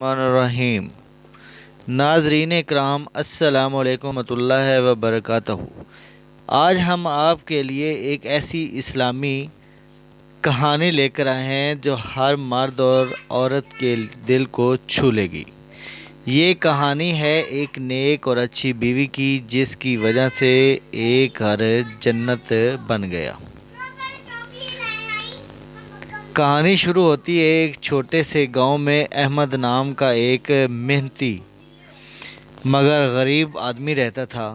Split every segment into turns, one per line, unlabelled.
रहीम। नाज़रीन इकराम, अस्सलाम वालेकुम रहमतुल्लाहि व बरकातहू। आज हम आपके लिए एक ऐसी इस्लामी कहानी लेकर आए हैं जो हर मर्द और औरत के दिल को छू लेगी। ये कहानी है एक नेक और अच्छी बीवी की, जिसकी वजह से एक घर जन्नत बन गया। कहानी शुरू होती है एक छोटे से गांव में। अहमद नाम का एक मेहनती मगर गरीब आदमी रहता था।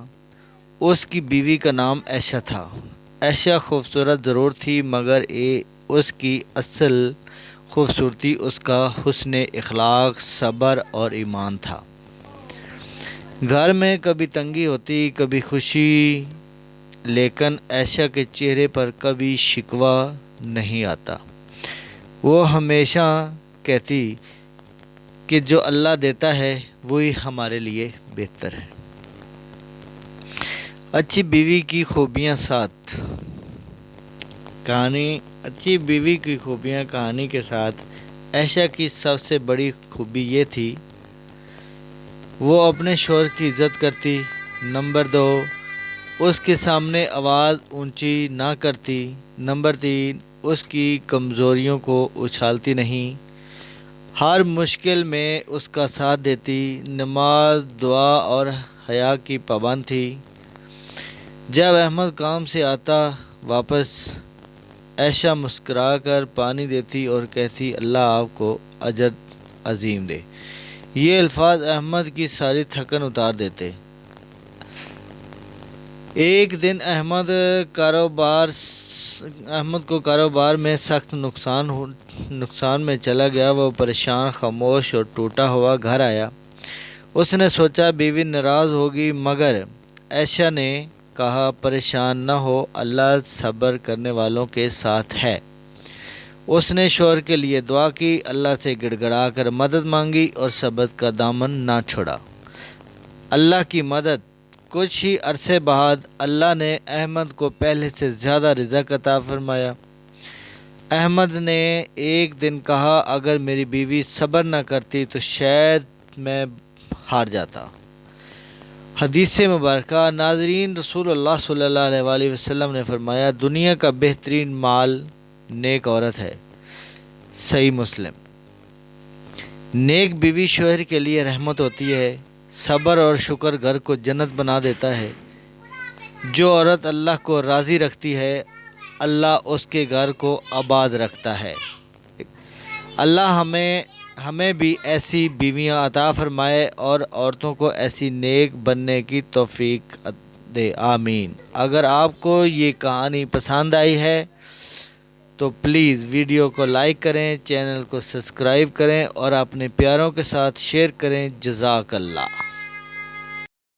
उसकी बीवी का नाम ऐशा था। ऐशा खूबसूरत ज़रूर थी, मगर उसकी असल खूबसूरती उसका हुस्न इखलाक, सब्र और ईमान था। घर में कभी तंगी होती, कभी खुशी, लेकिन ऐशा के चेहरे पर कभी शिकवा नहीं आता। वो हमेशा कहती कि जो अल्लाह देता है वही हमारे लिए बेहतर है। अच्छी बीवी की खूबियाँ 7। कहानी अच्छी बीवी की खूबियाँ कहानी के साथ ऐशा की सबसे बड़ी खूबी ये थी, वो अपने शौहर की इज़्ज़त करती। नंबर 2, उसके सामने आवाज़ ऊंची ना करती। नंबर 3, उसकी कमज़ोरियों को उछालती नहीं, हर मुश्किल में उसका साथ देती। नमाज, दुआ और हया की पाबंद थी। जब अहमद काम से आता वापस, ऐशा मुस्कुरा कर पानी देती और कहती, अल्लाह आपको अजर अजीम दे। ये अल्फाज अहमद की सारी थकन उतार देते। एक दिन अहमद को कारोबार में सख्त नुकसान में चला गया। वो परेशान, खामोश और टूटा हुआ घर आया। उसने सोचा बीवी नाराज़ होगी, मगर ऐशा ने कहा, परेशान न हो, अल्लाह सब्र करने वालों के साथ है। उसने शौहर के लिए दुआ की, अल्लाह से गिड़गिड़ा कर मदद मांगी और सब्र का दामन ना छोड़ा। अल्लाह की मदद। कुछ ही अरसे बाद अल्लाह ने अहमद को पहले से ज़्यादा रिज़्क़ अता फरमाया। अहमद ने एक दिन कहा, अगर मेरी बीवी सब्र न करती तो शायद मैं हार जाता। हदीस मुबारका। नाज़रीन, रसूलुल्लाह सल्लल्लाहु अलैहि वसल्लम ने फरमाया, दुनिया का बेहतरीन माल नेक औरत है। सही मुस्लिम। नेक बीवी शौहर के लिए रहमत होती है। सब्र और शुक्र घर को जन्नत बना देता है। जो औरत अल्लाह को राज़ी रखती है, अल्लाह उसके घर को आबाद रखता है। अल्लाह हमें भी ऐसी बीवियां अता फरमाए और औरतों को ऐसी नेक बनने की तौफीक दे। आमीन। अगर आपको ये कहानी पसंद आई है तो प्लीज़ वीडियो को लाइक करें, चैनल को सब्सक्राइब करें और अपने प्यारों के साथ शेयर करें। जज़ाकल्लाह।